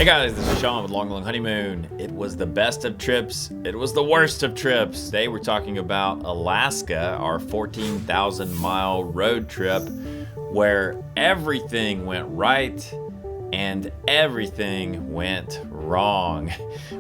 Hey guys, this is Sean with Long Honeymoon. It was the best of trips. It was the worst of trips. Today we're talking about Alaska, our 14,000 mile road trip where everything went right and everything went wrong.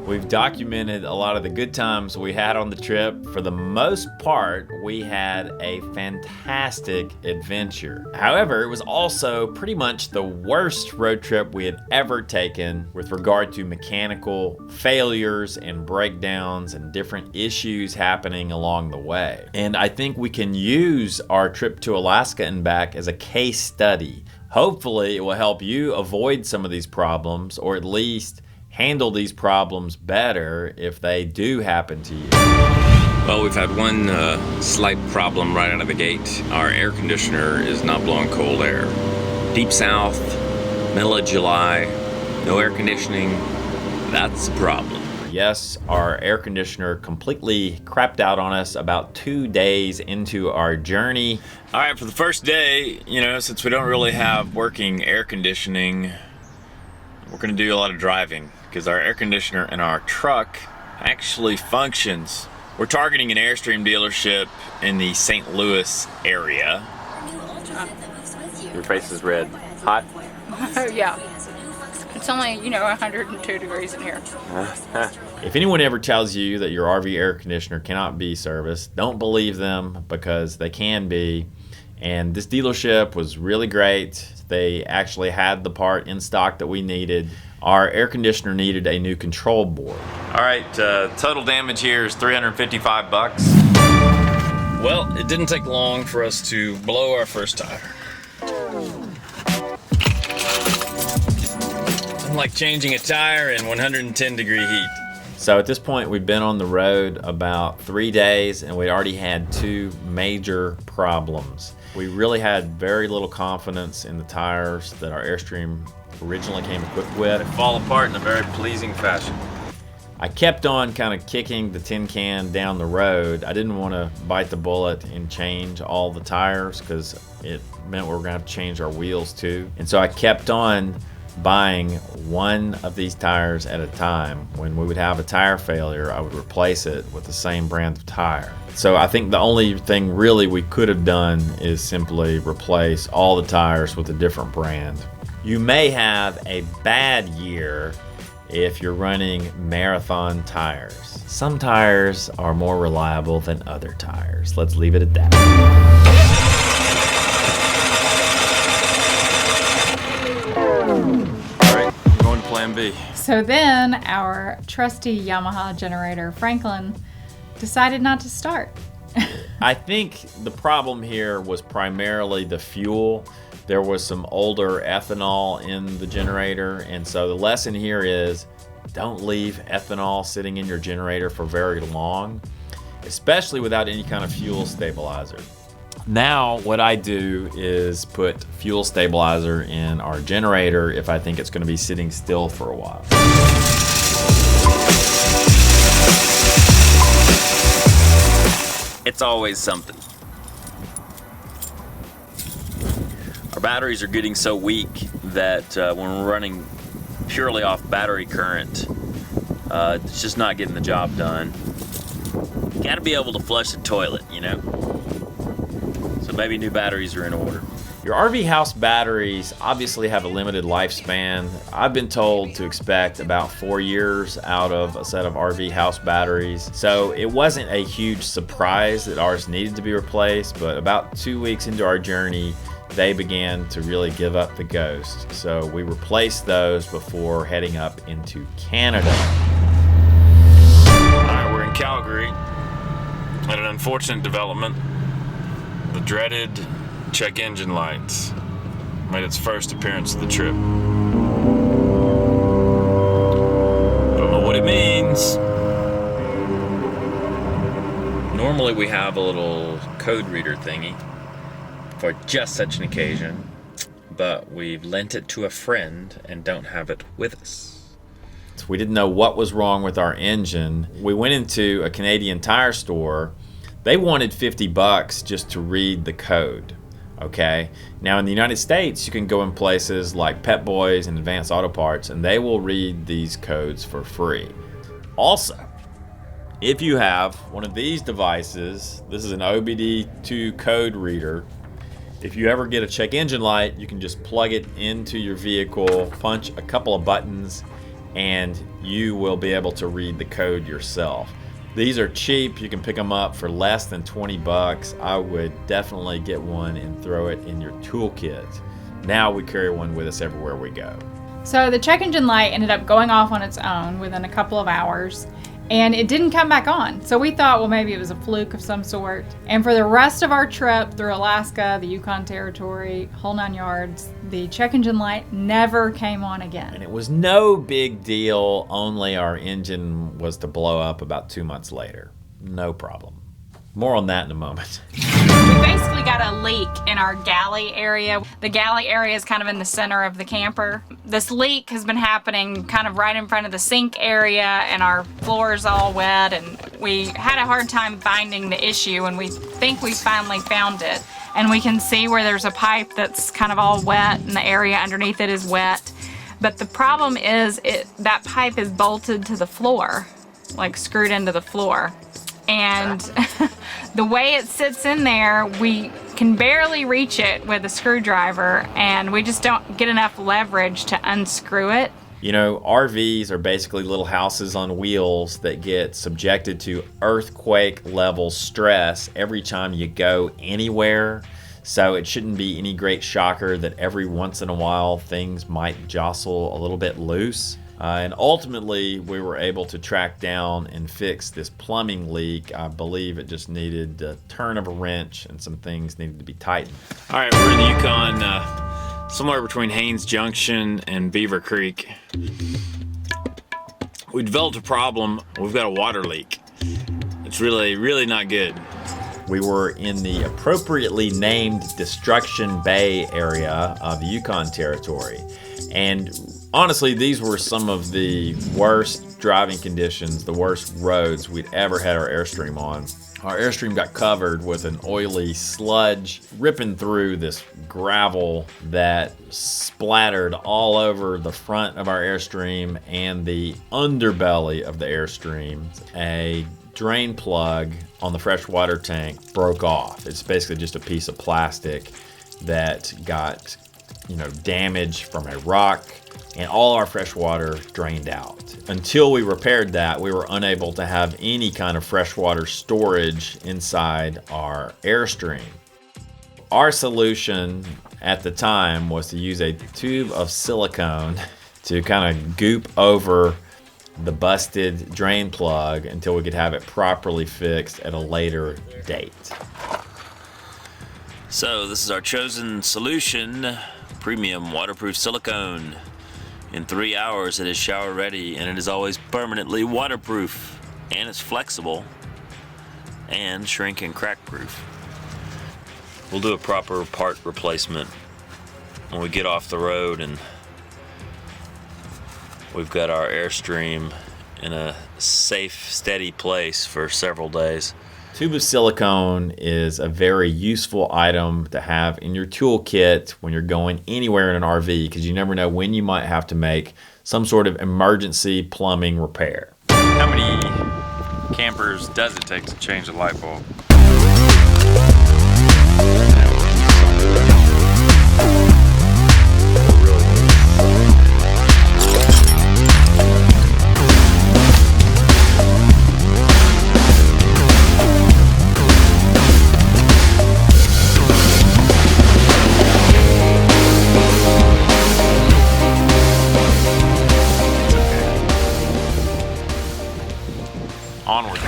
We've documented a lot of the good times we had on the trip. For the most part, we had a fantastic adventure. However, it was also pretty much the worst road trip we had ever taken with regard to mechanical failures and breakdowns and different issues happening along the way. And I think we can use our trip to Alaska and back as a case study. Hopefully, it will help you avoid some of these problems, or at least handle these problems better if they do happen to you. Well, we've had one slight problem right out of the gate. Our air conditioner is not blowing cold air. Deep south, middle of July, no air conditioning, that's a problem. Yes, our air conditioner completely crapped out on us about 2 days into our journey. All right, for the first day, since we don't really have working air conditioning, we're gonna do a lot of driving because our air conditioner in our truck actually functions. We're targeting an Airstream dealership in the St. Louis area. Your face is red. Hot? Oh, yeah. It's only, 102 degrees in here. If anyone ever tells you that your RV air conditioner cannot be serviced, don't believe them because they can be. And this dealership was really great. They actually had the part in stock that we needed. Our air conditioner needed a new control board. All right, total damage here is $355. Well, it didn't take long for us to blow our first tire. Like changing a tire in 110 degree heat. So at this point, we've been on the road about 3 days and we already had two major problems. We really had very little confidence in the tires that our Airstream originally came equipped with. They fall apart in a very pleasing fashion. I kept on kind of kicking the tin can down the road. I didn't want to bite the bullet and change all the tires because it meant we were going to have to change our wheels too. And so I kept on buying one of these tires at a time. When we would have a tire failure, I would replace it with the same brand of tire. So I think the only thing really we could have done is simply replace all the tires with a different brand. You may have a bad year if you're running marathon tires. Some tires are more reliable than other tires. Let's leave it at that. Plan B. So then our trusty Yamaha generator, Franklin, decided not to start. I think the problem here was primarily the fuel. There was some older ethanol in the generator, and so the lesson here is don't leave ethanol sitting in your generator for very long, especially without any kind of fuel stabilizer. Now what I do is put fuel stabilizer in our generator if I think it's going to be sitting still for a while. It's always something. Our batteries are getting so weak that when we're running purely off battery current, it's just not getting the job done. You gotta be able to flush the toilet, So maybe new batteries are in order. Your RV house batteries obviously have a limited lifespan. I've been told to expect about 4 years out of a set of RV house batteries. So it wasn't a huge surprise that ours needed to be replaced, but about 2 weeks into our journey, they began to really give up the ghost. So we replaced those before heading up into Canada. All right, we're in Calgary at an unfortunate development. The dreaded check engine lights made its first appearance of the trip. Don't know what it means. Normally we have a little code reader thingy for just such an occasion, but we've lent it to a friend and don't have it with us. We didn't know what was wrong with our engine. We went into a Canadian Tire store. They wanted $50 just to read the code. Okay, now in the United States, you can go in places like Pep Boys and Advanced Auto Parts, and they will read these codes for free. Also, if you have one of these devices, this is an OBD2 code reader. If you ever get a check engine light, you can just plug it into your vehicle, punch a couple of buttons, and you will be able to read the code yourself. These are cheap. You can pick them up for less than 20 bucks. I would definitely get one and throw it in your toolkit. Now we carry one with us everywhere we go. So the check engine light ended up going off on its own within a couple of hours, and it didn't come back on. So we thought, well, maybe it was a fluke of some sort. And for the rest of our trip through Alaska, the Yukon Territory, whole 9 yards, the check engine light never came on again. And it was no big deal, only our engine was to blow up about 2 months later. No problem. More on that in a moment. We basically got a leak in our galley area. The galley area is kind of in the center of the camper. This leak has been happening kind of right in front of the sink area, and our floor is all wet, and we had a hard time finding the issue, and we think we finally found it. And we can see where there's a pipe that's kind of all wet, and the area underneath it is wet. But the problem is that pipe is bolted to the floor, like screwed into the floor. And the way it sits in there, we can barely reach it with a screwdriver, and we just don't get enough leverage to unscrew it. You know, RVs are basically little houses on wheels that get subjected to earthquake level stress every time you go anywhere. So it shouldn't be any great shocker that every once in a while things might jostle a little bit loose. And ultimately, we were able to track down and fix this plumbing leak. I believe it just needed a turn of a wrench, and some things needed to be tightened. All right, we're in the Yukon, somewhere between Haines Junction and Beaver Creek. We developed a problem. We've got a water leak. It's really not good. We were in the appropriately named Destruction Bay area of the Yukon Territory. And honestly, these were some of the worst driving conditions, the worst roads we'd ever had our Airstream on. Our Airstream got covered with an oily sludge ripping through this gravel that splattered all over the front of our Airstream and the underbelly of the Airstream. A drain plug on the freshwater tank broke off. It's basically just a piece of plastic that got, damage from a rock, and all our fresh water drained out. Until we repaired that, we were unable to have any kind of freshwater storage inside our Airstream. Our solution at the time was to use a tube of silicone to kind of goop over the busted drain plug until we could have it properly fixed at a later date. So this is our chosen solution, premium waterproof silicone. In 3 hours it is shower ready, and it is always permanently waterproof, and it's flexible and shrink and crack proof. We'll do a proper part replacement when we get off the road and we've got our Airstream in a safe, steady place for several days. Tube of silicone is a very useful item to have in your toolkit when you're going anywhere in an RV, because you never know when you might have to make some sort of emergency plumbing repair. How many campers does it take to change a light bulb? Onward.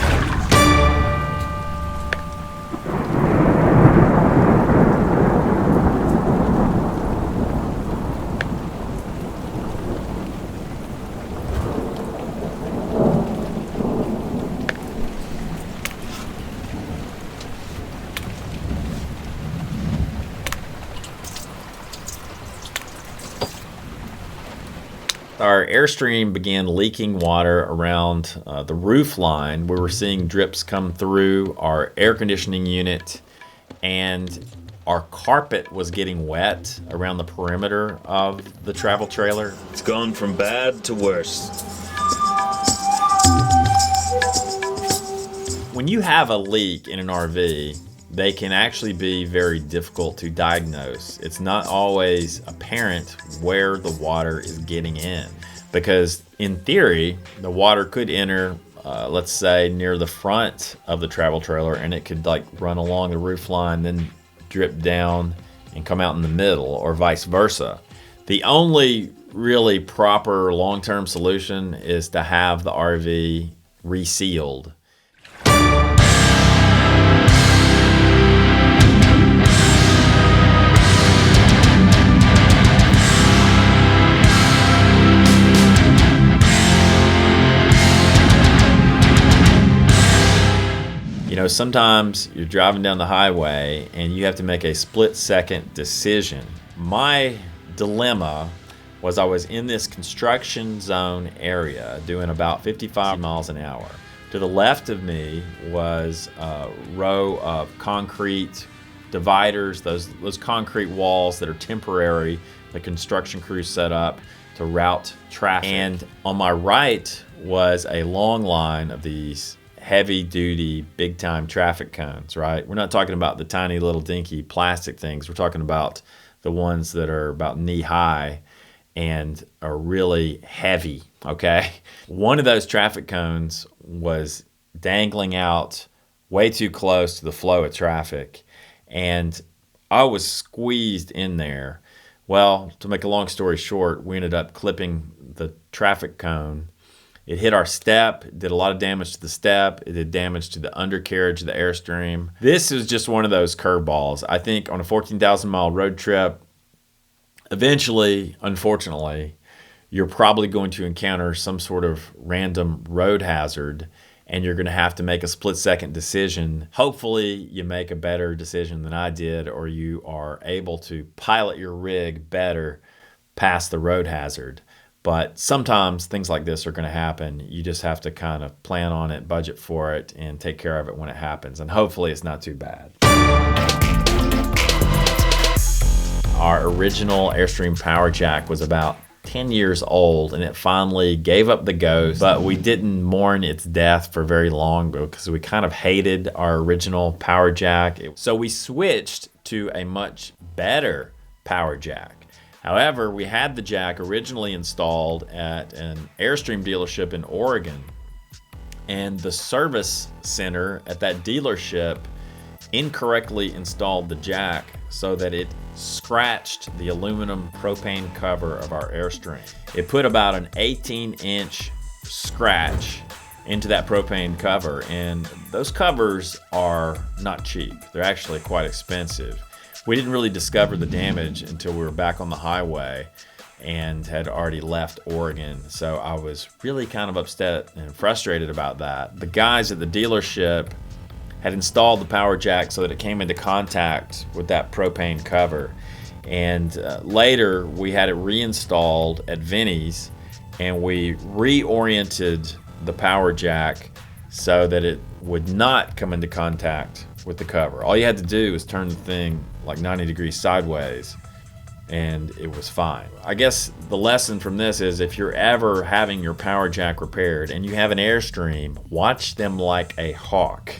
Our Airstream began leaking water around the roof line. We were seeing drips come through our air conditioning unit, and our carpet was getting wet around the perimeter of the travel trailer. It's gone from bad to worse. When you have a leak in an RV, they can actually be very difficult to diagnose. It's not always apparent where the water is getting in, because in theory, the water could enter, let's say, near the front of the travel trailer, and it could like run along the roof line, then drip down and come out in the middle, or vice versa. The only really proper long-term solution is to have the RV resealed. You know, sometimes you're driving down the highway and you have to make a split-second decision. My dilemma was I was in this construction zone area doing about 55 miles an hour. To the left of me was a row of concrete dividers, those concrete walls that are temporary, the construction crew set up to route traffic. And on my right was a long line of these heavy-duty, big-time traffic cones, right? We're not talking about the tiny little dinky plastic things. We're talking about the ones that are about knee-high and are really heavy, okay? One of those traffic cones was dangling out way too close to the flow of traffic, and I was squeezed in there. Well, to make a long story short, we ended up clipping the traffic cone. It hit our step, it did a lot of damage to the step, it did damage to the undercarriage of the Airstream. This is just one of those curveballs. I think on a 14,000 mile road trip, eventually, unfortunately, you're probably going to encounter some sort of random road hazard, and you're going to have to make a split-second decision. Hopefully, you make a better decision than I did, or you are able to pilot your rig better past the road hazard. But sometimes things like this are going to happen. You just have to kind of plan on it, budget for it, and take care of it when it happens. And hopefully it's not too bad. Our original Airstream power jack was about 10 years old, and it finally gave up the ghost. But we didn't mourn its death for very long because we kind of hated our original power jack. So we switched to a much better power jack. However, we had the jack originally installed at an Airstream dealership in Oregon, and the service center at that dealership incorrectly installed the jack so that it scratched the aluminum propane cover of our Airstream. It put about an 18-inch scratch into that propane cover, and those covers are not cheap. They're actually quite expensive. We didn't really discover the damage until we were back on the highway and had already left Oregon. So I was really kind of upset and frustrated about that. The guys at the dealership had installed the power jack so that it came into contact with that propane cover. And later we had it reinstalled at Vinny's, and we reoriented the power jack so that it would not come into contact with the cover. All you had to do was turn the thing like 90 degrees sideways and it was fine. I guess the lesson from this is if you're ever having your power jack repaired and you have an Airstream, watch them like a hawk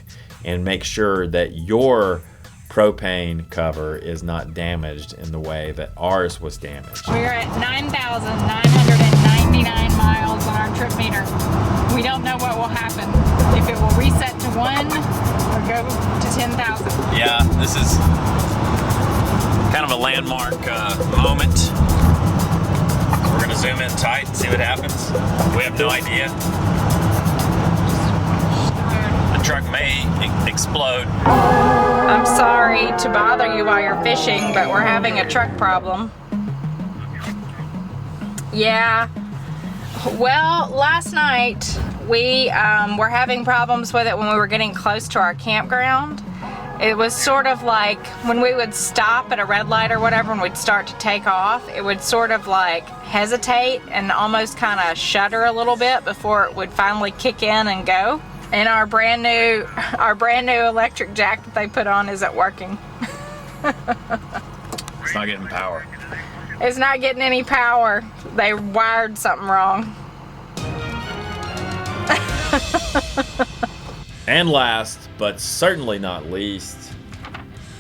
and make sure that your propane cover is not damaged in the way that ours was damaged. We're at 9,999 miles on our trip meter. We don't know what will happen. If it will reset to 1 or go to 10,000. Yeah, this is kind of a landmark moment. We're gonna zoom in tight and see what happens. We have no idea. The truck may explode. I'm sorry to bother you while you're fishing, but we're having a truck problem. Yeah. Well, last night we were having problems with it when we were getting close to our campground. It was sort of like when we would stop at a red light or whatever and we'd start to take off, it would sort of like hesitate and almost kind of shudder a little bit before it would finally kick in and go. And our brand new electric jack that they put on isn't working. It's not getting power. It's not getting any power. They wired something wrong. And last, but certainly not least,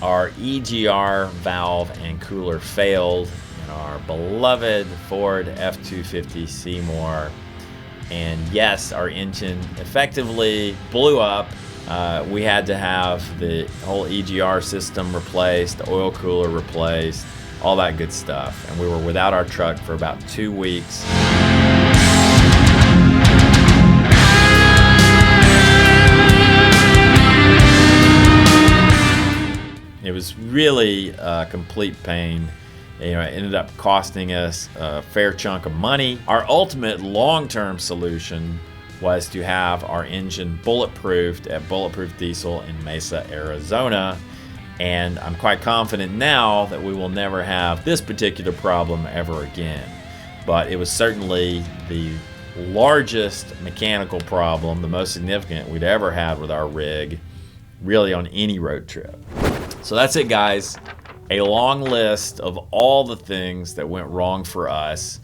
our EGR valve and cooler failed in our beloved Ford F-250 Seymour. And yes, our engine effectively blew up. We had to have the whole EGR system replaced, the oil cooler replaced, all that good stuff. And we were without our truck for about 2 weeks. It was really a complete pain. You know, it ended up costing us a fair chunk of money. Our ultimate long-term solution was to have our engine bulletproofed at Bulletproof Diesel in Mesa, Arizona. And I'm quite confident now that we will never have this particular problem ever again. But it was certainly the largest mechanical problem, the most significant we'd ever had with our rig, really on any road trip. So that's it, guys. A long list of all the things that went wrong for us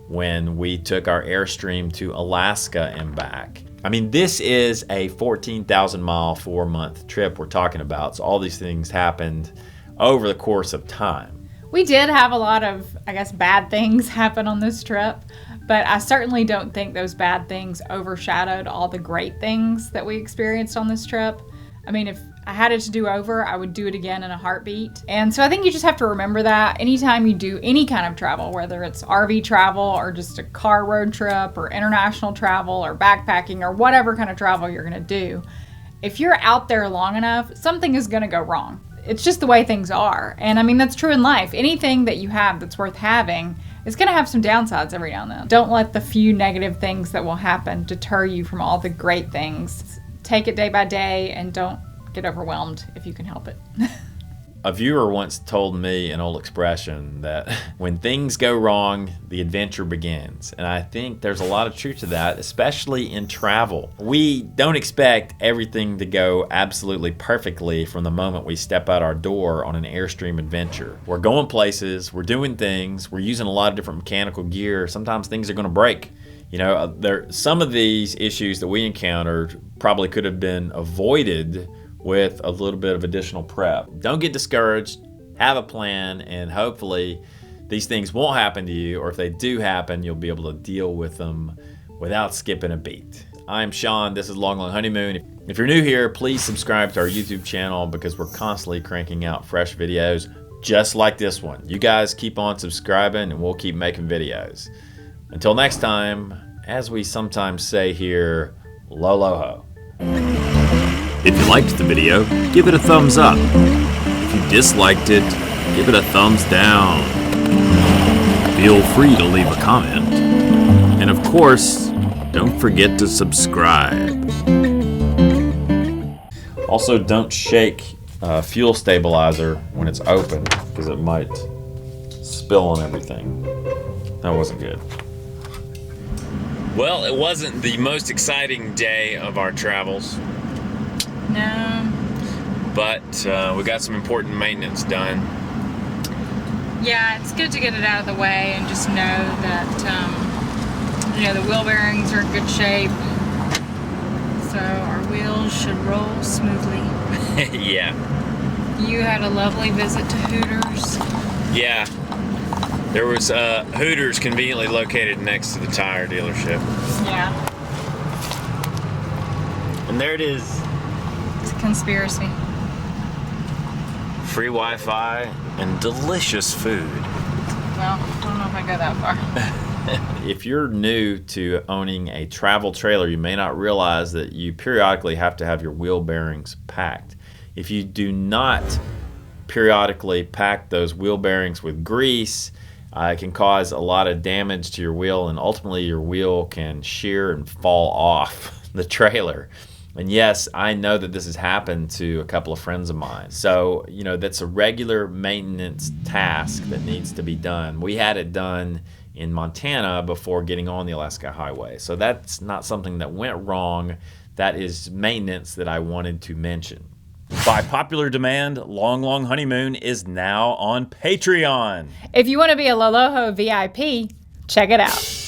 when we took our Airstream to Alaska and back. I mean, this is a 14,000 mile, 4-month trip we're talking about. So all these things happened over the course of time. We did have a lot of, I guess, bad things happen on this trip, but I certainly don't think those bad things overshadowed all the great things that we experienced on this trip. I mean, if I had it to do over, I would do it again in a heartbeat. And so I think you just have to remember that anytime you do any kind of travel, whether it's RV travel or just a car road trip or international travel or backpacking or whatever kind of travel you're going to do, if you're out there long enough, something is going to go wrong. It's just the way things are. And I mean, that's true in life. Anything that you have that's worth having is going to have some downsides every now and then. Don't let the few negative things that will happen deter you from all the great things. Take it day by day and don't get overwhelmed if you can help it. A viewer once told me an old expression that when things go wrong, the adventure begins. And I think there's a lot of truth to that, especially in travel. We don't expect everything to go absolutely perfectly from the moment we step out our door on an Airstream adventure. We're going places, we're doing things, we're using a lot of different mechanical gear. Sometimes things are going to break. You know, some of these issues that we encountered probably could have been avoided with a little bit of additional prep. Don't get discouraged, have a plan, and hopefully these things won't happen to you, or if they do happen, you'll be able to deal with them without skipping a beat. I'm Sean, this is Long Honeymoon. If you're new here, please subscribe to our YouTube channel because we're constantly cranking out fresh videos just like this one. You guys keep on subscribing and we'll keep making videos. Until next time, as we sometimes say here, lo-lo-ho. If you liked the video, give it a thumbs up. If you disliked it, give it a thumbs down. Feel free to leave a comment. And of course, don't forget to subscribe. Also, don't shake fuel stabilizer when it's open because it might spill on everything. That wasn't good. Well, it wasn't the most exciting day of our travels. No. But we got some important maintenance done. Yeah, it's good to get it out of the way and just know that, the wheel bearings are in good shape. So our wheels should roll smoothly. Yeah. You had a lovely visit to Hooters. Yeah. There was Hooters conveniently located next to the tire dealership. Yeah. And there it is. It's a conspiracy. Free Wi-Fi and delicious food. Well, I don't know if I go that far. If you're new to owning a travel trailer, you may not realize that you periodically have to have your wheel bearings packed. If you do not periodically pack those wheel bearings with grease, it can cause a lot of damage to your wheel, and ultimately your wheel can shear and fall off the trailer. And yes, I know that this has happened to a couple of friends of mine. So, that's a regular maintenance task that needs to be done. We had it done in Montana before getting on the Alaska Highway. So that's not something that went wrong. That is maintenance that I wanted to mention. By popular demand, Long Honeymoon is now on Patreon. If you want to be a Loloho VIP, check it out.